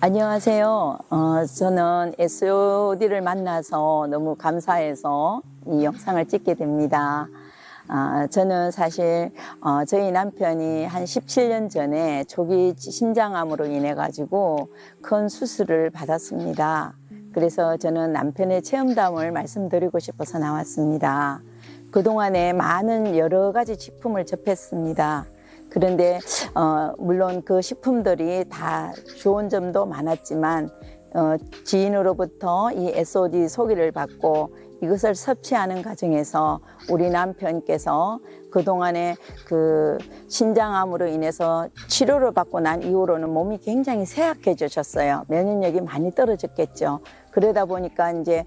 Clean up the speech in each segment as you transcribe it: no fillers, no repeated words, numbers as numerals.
안녕하세요. 저는 SOD를 만나서 너무 감사해서 이 영상을 찍게 됩니다. 저는 사실 저희 남편이 한 17년 전에 초기 신장암으로 인해 가지고 큰 수술을 받았습니다. 그래서 저는 남편의 체험담을 말씀드리고 싶어서 나왔습니다. 그동안에 많은 여러 가지 식품을 접했습니다. 그런데 물론 그 식품들이 다 좋은 점도 많았지만 지인으로부터 이 SOD 소개를 받고 이것을 섭취하는 과정에서 우리 남편께서 그동안에 그 신장암으로 인해서 치료를 받고 난 이후로는 몸이 굉장히 쇠약해지셨어요. 면역력이 많이 떨어졌겠죠. 그러다 보니까 이제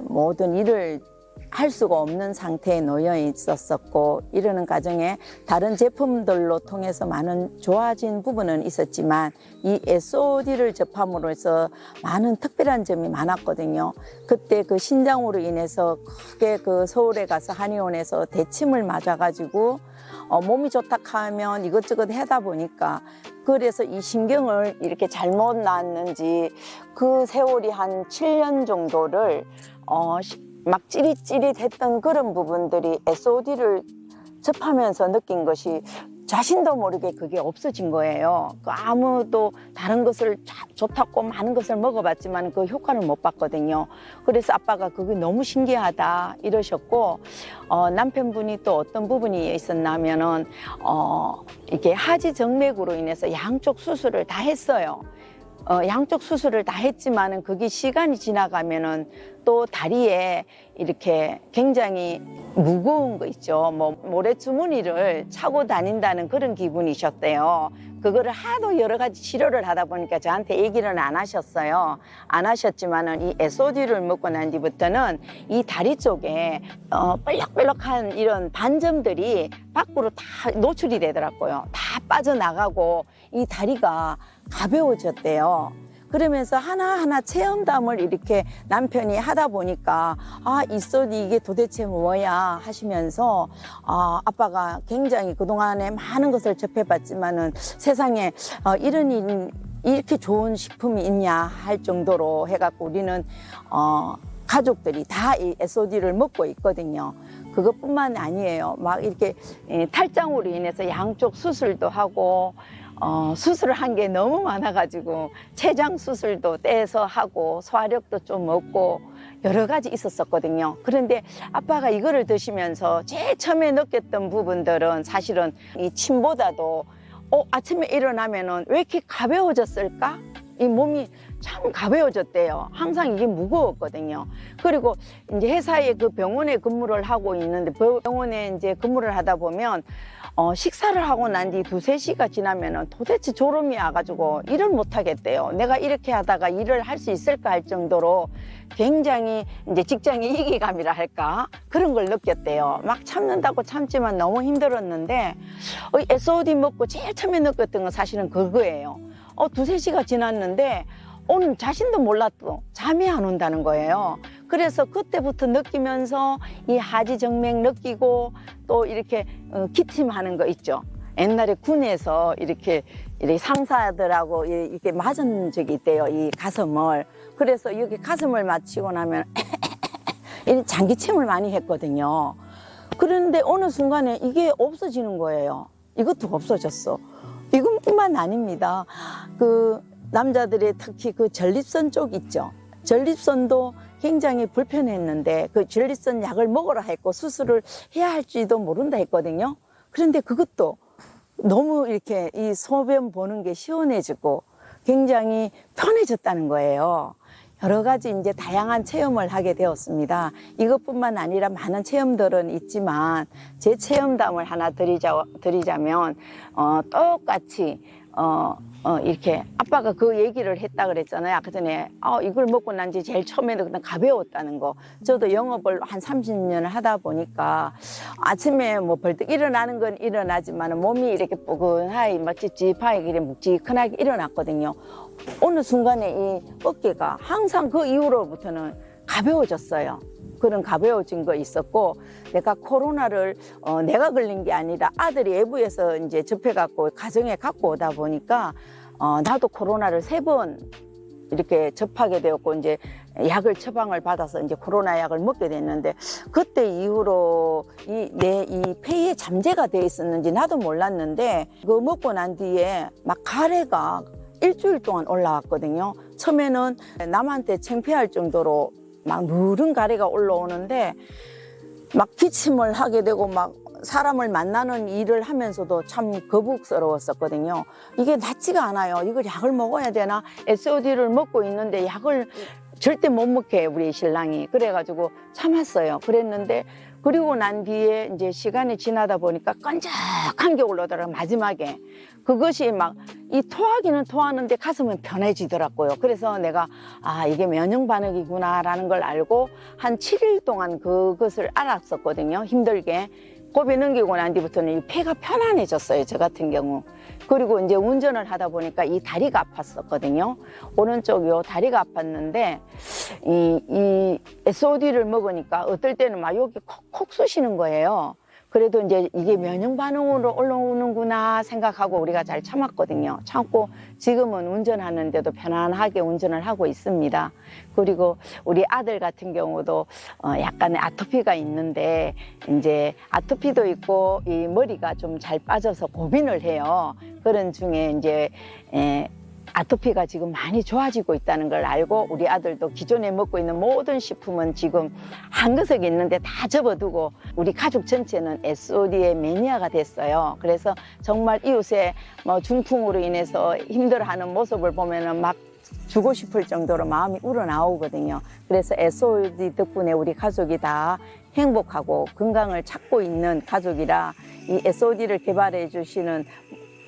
모든 일을 할 수가 없는 상태에 놓여 있었었고, 이러는 과정에 다른 제품들로 통해서 많은 좋아진 부분은 있었지만 이 SOD를 접함으로써 많은 특별한 점이 많았거든요. 그때 그 신장으로 인해서 크게 그 서울에 가서 한의원에서 대침을 맞아가지고 몸이 좋다 하면 이것저것 하다 보니까, 그래서 이 신경을 이렇게 잘못 놨는지 그 세월이 한 7년 정도를 막 찌릿찌릿했던 그런 부분들이 SOD를 접하면서 느낀 것이 자신도 모르게 그게 없어진 거예요. 아무도 다른 것을 좋다고 많은 것을 먹어봤지만 그 효과를 못 봤거든요. 그래서 아빠가 그게 너무 신기하다 이러셨고, 남편분이 또 어떤 부분이 있었냐면은 이게 하지 정맥으로 인해서 양쪽 수술을 다 했어요. 양쪽 수술을 다 했지만은 그게 시간이 지나가면은 또 다리에 이렇게 굉장히 무거운 거 있죠. 뭐 모래주머니를 차고 다닌다는 그런 기분이셨대요. 그거를 하도 여러 가지 치료를 하다 보니까 저한테 얘기를 안 하셨어요. 안 하셨지만은 이 SOD를 먹고 난 뒤부터는 이 다리 쪽에 볼록볼록한 이런 반점들이 밖으로 다 노출이 되더라고요. 다 빠져나가고 이 다리가 가벼워졌대요. 그러면서 하나하나 체험담을 이렇게 남편이 하다 보니까 SOD 이게 도대체 뭐야 하시면서 아빠가 굉장히 그동안에 많은 것을 접해봤지만은 세상에 이렇게 좋은 식품이 있냐 할 정도로 해갖고 우리는 가족들이 다 이 SOD를 먹고 있거든요. 그것뿐만 아니에요. 막 이렇게 탈장으로 인해서 양쪽 수술도 하고 수술을 한 게 너무 많아가지고 췌장 수술도 떼서 하고 소화력도 좀 없고 여러 가지 있었거든요. 그런데 아빠가 이거를 드시면서 제일 처음에 느꼈던 부분들은 사실은 이 침보다도 아침에 일어나면은 왜 이렇게 가벼워졌을까? 이 몸이 참 가벼워졌대요. 항상 이게 무거웠거든요. 그리고 이제 회사에 그 병원에 근무를 하고 있는데 병원에 이제 근무를 하다 보면 식사를 하고 난 뒤 2~3시가 지나면은 도대체 졸음이 와가지고 일을 못 하겠대요. 내가 이렇게 하다가 일을 할 수 있을까 할 정도로 굉장히 이제 직장의 이기감이라 할까? 그런 걸 느꼈대요. 막 참는다고 참지만 너무 힘들었는데 SOD 먹고 제일 처음에 느꼈던 건 사실은 그거예요. 2~3시가 지났는데 오늘 자신도 몰랐고 잠이 안 온다는 거예요. 그래서 그때부터 느끼면서 이 하지정맥 느끼고 또 이렇게 기침하는 거 있죠. 옛날에 군에서 이렇게 상사들하고 이렇게 맞은 적이 있대요. 이 가슴을. 그래서 여기 가슴을 맞히고 나면 장기침을 많이 했거든요. 그런데 어느 순간에 이게 없어지는 거예요. 이것도 없어졌어. 이것뿐만 아닙니다. 그 남자들의 특히 그 전립선 쪽 있죠. 전립선도 굉장히 불편했는데 그 전립선 약을 먹으라 했고 수술을 해야 할지도 모른다 했거든요. 그런데 그것도 너무 이렇게 이 소변 보는 게 시원해지고 굉장히 편해졌다는 거예요. 여러 가지 이제 다양한 체험을 하게 되었습니다. 이것뿐만 아니라 많은 체험들은 있지만 제 체험담을 하나 드리자면 똑같이 이렇게 아빠가 그 얘기를 했다 그랬잖아요. 아까 전에 이걸 먹고 난 지 제일 처음에는 그냥 가벼웠다는 거. 저도 영업을 한 30년을 하다 보니까 아침에 뭐 벌떡 일어나는 건 일어나지만 몸이 이렇게 뽀근하게 막 찝찝하게 묵직하게 일어났거든요. 어느 순간에 이 어깨가 항상 그 이후로부터는 가벼워졌어요. 그런 가벼워진 거 있었고, 내가 코로나를 내가 걸린 게 아니라 아들이 외부에서 이제 접해갖고 가정에 갖고 오다 보니까 나도 코로나를 3번 이렇게 접하게 되었고 이제 약을 처방을 받아서 이제 코로나 약을 먹게 됐는데 그때 이후로 이 폐에 잠재가 돼 있었는지 나도 몰랐는데 그거 먹고 난 뒤에 막 가래가 일주일 동안 올라왔거든요. 처음에는 남한테 창피할 정도로 막 누른 가래가 올라오는데 막 기침을 하게 되고 막 사람을 만나는 일을 하면서도 참 거북스러웠었거든요. 이게 낫지가 않아요. 이걸 약을 먹어야 되나? SOD를 먹고 있는데 약을 절대 못 먹게 해요, 우리 신랑이. 그래가지고 참았어요. 그랬는데 그리고 난 뒤에 이제 시간이 지나다 보니까 끈적한 게 올라오더라고요, 마지막에. 그것이 막 이 토하기는 토하는데 가슴은 편해지더라고요. 그래서 내가 이게 면역 반응이구나라는 걸 알고 한 7일 동안 그것을 알았었거든요, 힘들게. 고비 넘기고 난 뒤부터는 이 폐가 편안해졌어요, 저 같은 경우. 그리고 이제 운전을 하다 보니까 이 다리가 아팠었거든요. 오른쪽 요 다리가 아팠는데 이 SOD를 먹으니까 어떨 때는 막 여기 콕콕 쑤시는 거예요. 그래도 이제 이게 면역 반응으로 올라오는구나 생각하고 우리가 잘 참았거든요. 참고 지금은 운전하는데도 편안하게 운전을 하고 있습니다. 그리고 우리 아들 같은 경우도 약간의 아토피가 있는데 이제 아토피도 있고 이 머리가 좀 잘 빠져서 고민을 해요. 그런 중에 이제 아토피가 지금 많이 좋아지고 있다는 걸 알고 우리 아들도 기존에 먹고 있는 모든 식품은 지금 한 구석에 있는데 다 접어두고 우리 가족 전체는 SOD의 매니아가 됐어요. 그래서 정말 이웃에 뭐 중풍으로 인해서 힘들어하는 모습을 보면은 막 주고 싶을 정도로 마음이 우러나오거든요. 그래서 SOD 덕분에 우리 가족이 다 행복하고 건강을 찾고 있는 가족이라 이 SOD를 개발해 주시는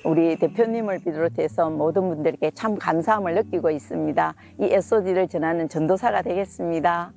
우리 대표님을 비롯해서 모든 분들께 참 감사함을 느끼고 있습니다. 이 SOD를 전하는 전도사가 되겠습니다.